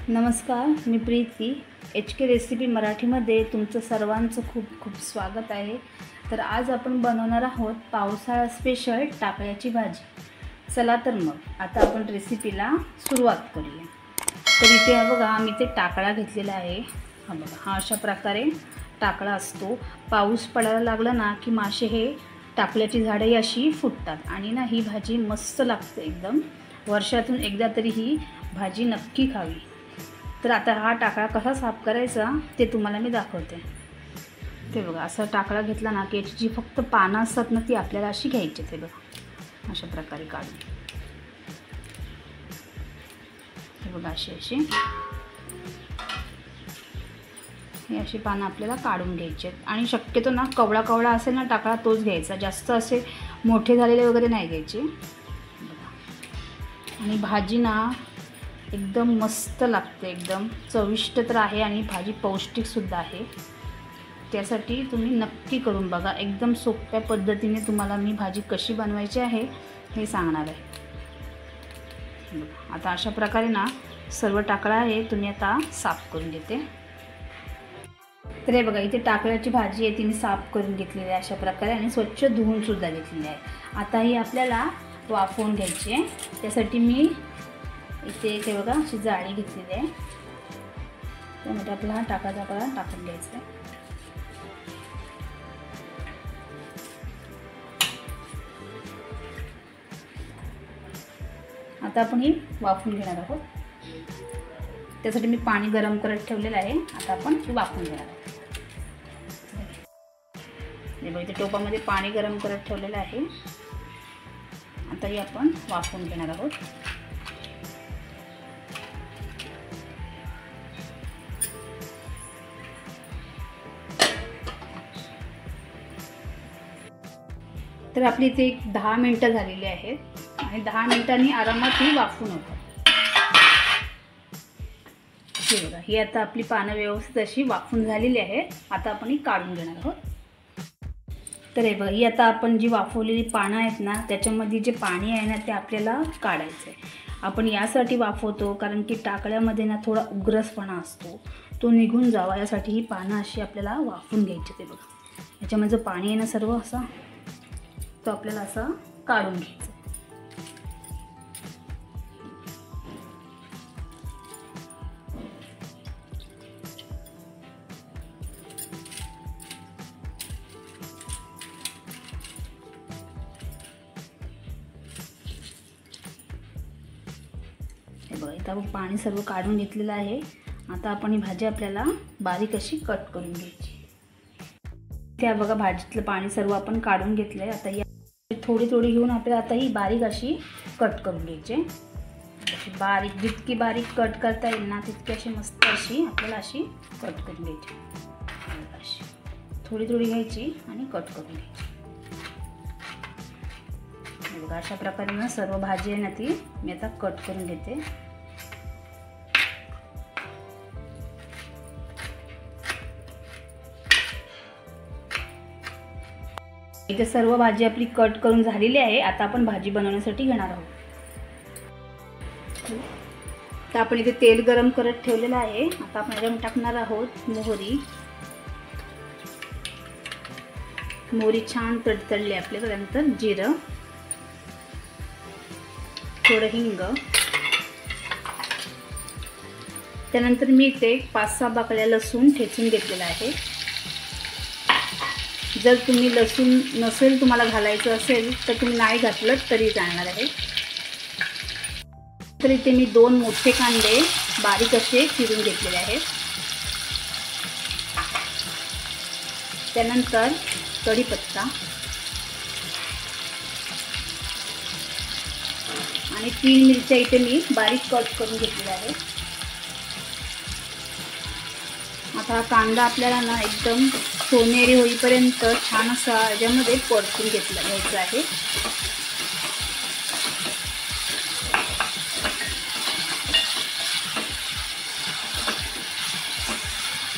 नमस्कार, मी Preeti HK recipe मराठीमध्ये तुमचं सर्वांचं खूप खूप स्वागत आहे। तर आज आपण बनवणार आहोत पावसाळा स्पेशल टाकळ्याची भाजी। चला तर मग आता आपण रेसिपीला सुरुवात करूया। तर इथे हा बघा मी ते टाकळा घेतलेला आहे। हा बघा, हा अशा प्रकारे टाकळा असतो। पाऊस पडायला लागला ना की मासे हे टाकळ्याची झाडे अशी फुटतात आणि ना ही भाजी मस्त लागते एकदम। वर्षातून एकदा तरी ही भाजी नक्की खावी। तर आता हा टाकळा कसा साफ करायचा ते तुम्हाला मी दाखवते। ते बघा, असा टाकळा घेतला ना की याची जी फक्त पानं असतात ना ती आपल्याला अशी घ्यायची। ते बघा अशा प्रकारे काढून, हे बघा अशी हे अशी पानं आपल्याला काढून घ्यायची आणि शक्यतो ना कवळा असेल ना टाकळा तोच घ्यायचा, जास्त असे मोठे झालेले वगैरे नाही घ्यायचे। आणि भाजी ना एकदम मस्त लागते, एकदम चविष्ट तर आहे आणि भाजी पौष्टिक सुद्धा आहे। त्यासाठी तुम्ही नक्की करून बघा। एकदम सोप्या पद्धतीने तुम्हाला मी भाजी कशी बनवायची आहे हे सांगणार आहे। आता अशा प्रकारे ना सर्व टाकळा आहे तुम्ही आता साफ करून घेते। तर हे बघा, इथे टाकळ्याची भाजी आहे ती मी साफ करून घेतलेली आहे अशा प्रकारे आणि स्वच्छ धुवून सुद्धा घेतलेली आहे। आता ही आपल्याला वाफवून घ्यायची आहे। त्यासाठी मी इथे बघा अशी जाळी घेतलेली आहे, त्यामध्ये आपला हा टाकळा टाकून घ्यायचा आहे। आता आपण ही वाफवून घेणार आहोत। त्यासाठी मी पाणी गरम करत ठेवलेलं आहे। आता आपण ही वाफवून घेणार आहोत। हे बघा, इथे टोपामध्ये पाणी गरम करत ठेवलेलं आहे। आता ही आपण वाफवून घेणार आहोत। तर आपली इथे 10 मिनिटं झालेली आहेत आणि 10 मिनिटांनी आरामात ही वाफवून होतं। हे बघा, ही आता आपली पानं व्यवस्थित अशी वाफवून झालेली आहे। आता आपण ही काढून घेणार आहोत। तर हे बघा, ही आता आपण जी वाफवलेली पानं आहेत ना त्याच्यामध्ये जे पाणी आहे ना ते आपल्याला काढायचं आहे। आपण यासाठी वाफवतो कारण की टाकळ्यामध्ये ना थोडा उग्रसपणा असतो, तो निघून जावा यासाठी ही पानं अशी आपल्याला वाफवून घ्यायची। ते बघा, याच्यामध्ये जो पाणी आहे ना सर्व असा तो आपल्याला असं काढून घ्यायचं। हे बघा, इथं आपण पाणी सर्व काढून घेतलेलं आहे। आता आपण ही भाजी आपल्याला बारीक अशी कट करून घ्यायची। त्या बघा भाजीतलं पाणी सर्व आपण काढून घेतलंय। आता ही थोडी घेऊन आपल्याला आता ही बारीक अशी कट करून घ्यायची। अशी बारीक, जितकी बारीक कट करता येईल ना तितकी अशी मस्त अशी आपल्याला अशी कट करून घ्यायची। अशी थोडी घ्यायची आणि कट करून घ्यायची। बघा अशा प्रकारे ना सर्व भाजी आहे ना ती मी आता कट करून घेते। इथे सर्व भाजी आपली कट करून झालेली आहे। आता आपण भाजी बनवण्यासाठी घेणार आहोत। तर आपण इथे तेल गरम करत ठेवलेलं आहे। आता आपण याच्यामध्ये टाकणार आहोत मोहरी। मोहरी छान तडतडली आपल्या, त्यानंतर जिरं, थोडं हिंग, त्यानंतर मी इथे 5-6 पाकळ्या लसूण ठेचून घेतलेला आहे। जर तुम्ही लसूण नसेल तुम्हाला घालायचं असेल तर तुम्ही नाही घातलं तरी चालणार आहे। तर इथे मी 2 मोठे कांदे बारीक असे चिरून घेतलेले आहेत। त्यानंतर कढीपत्ता आणि 3 मिरच्या इथे मी बारीक कट करून घेतलेल्या आहेत। आता हा कांदा आपल्याला ना एकदम सोनेरी होईपर्यंत छान असा याच्यामध्ये परतून घ्यायचा आहे।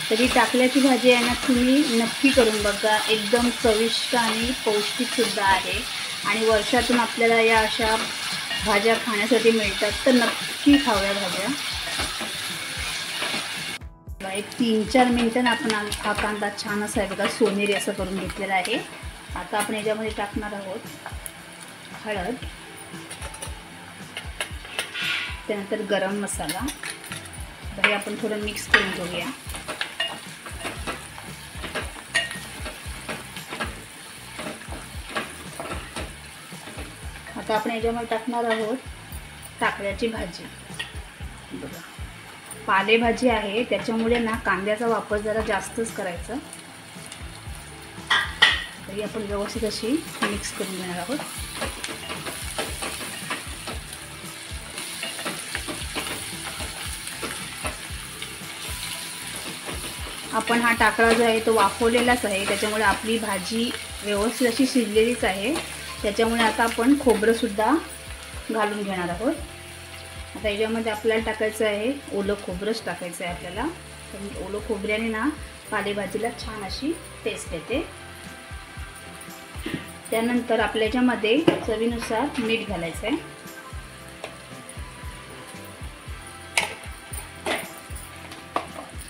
तरी टाकळ्याची भाजी आहे ना तुम्ही नक्की करून बघा। एकदम चविष्ट आणि पौष्टिक सुद्धा आहे आणि वर्षातून आपल्याला या अशा भाज्या खाण्यासाठी मिळतात, तर नक्की खाव्या भाज्या। एक 3-4 मिनिटांनी आपण हा कांदा छान असा आहे बघा सोनेरी असं करून घेतलेला आहे. आता आपण याच्यामध्ये टाकणार आहोत हळद, त्यानंतर गरम मसाला. हे आपण थोडं मिक्स करून घेऊया. आता आपण याच्यामध्ये टाकणार आहोत टाकळ्याची भाजी. बघा पालेभाजी आहे त्याच्यामुळे ना कांद्याचा वापर जरा जास्तच करायचा. तरी आपण व्यवस्थित अशी मिक्स करून घेणार आहोत. आपण हा टाकळा जो आहे तो वाफवलेलाच आहे, त्याच्यामुळे आपली भाजी व्यवस्थित अशी शिजलेलीच आहे. त्याच्यामुळे आता आपण खोबरंसुद्धा घालून घेणार आहोत. आता याच्यामध्ये आपल्याला टाकायचं आहे ओलं खोबरंच टाकायचं आहे आपल्याला. तर ओलं खोबऱ्याने ना पालेभाजीला छान अशी टेस्ट येते. त्यानंतर आपल्या याच्यामध्ये चवीनुसार मीठ घालायचं आहे.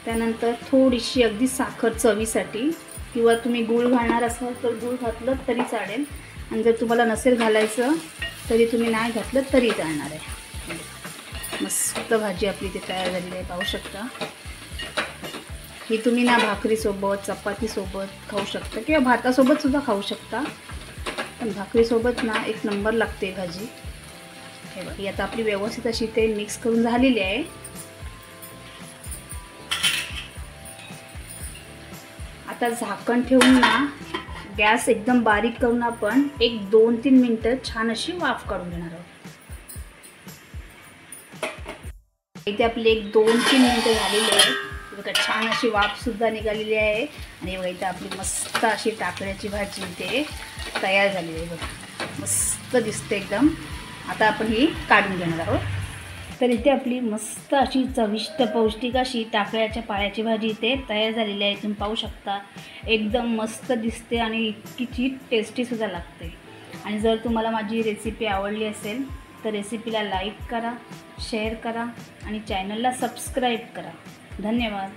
त्यानंतर थोडीशी अगदी साखर चवीसाठी, किंवा तुम्ही गूळ घालणार असाल तर गूळ घातलं तरी चालेल, आणि जर तुम्हाला नसेल घालायचं तरी तुम्ही नाही घातलं तरी चालणार आहे. मस्त भाजी आपली इथे तयार झालेली आहे, पाहू शकता. ही तुम्ही ना भाकरीसोबत चपातीसोबत खाऊ शकता किंवा भातासोबत सुद्धा खाऊ शकता, पण भाकरीसोबत ना एक नंबर लागते भाजी. हे बघा ही आता आपली व्यवस्थित अशी ते मिक्स करून झालेली आहे. आता झाकण ठेवून ना गॅस एकदम बारीक करून आपण एक 2-3 मिनटं छान अशी वाफ काढून घेणार आहोत. इथे आपली एक 2-3 मिनटं झालेली आहे. बघा छान अशी वाफसुद्धा निघालेली आहे. आणि बघा इथे आपली मस्त अशी टाकळ्याची भाजी इथे तयार झालेली आहे. बघा मस्त दिसते एकदम. आता आपण ही काढून घेणार आहोत. तर इथे आपली मस्त अशी चविष्ट पौष्टिक अशी टाकळ्याच्या पाल्याची भाजी इथे तयार झालेली आहे. तुम्ही पाहू शकता एकदम मस्त दिसते आणि इतकी टेस्टीसुद्धा लागते. आणि जर तुम्हाला माझी रेसिपी आवडली असेल तर रेसिपीला लाईक करा, शेअर करा आणि चॅनलला सबस्क्राईब करा. धन्यवाद.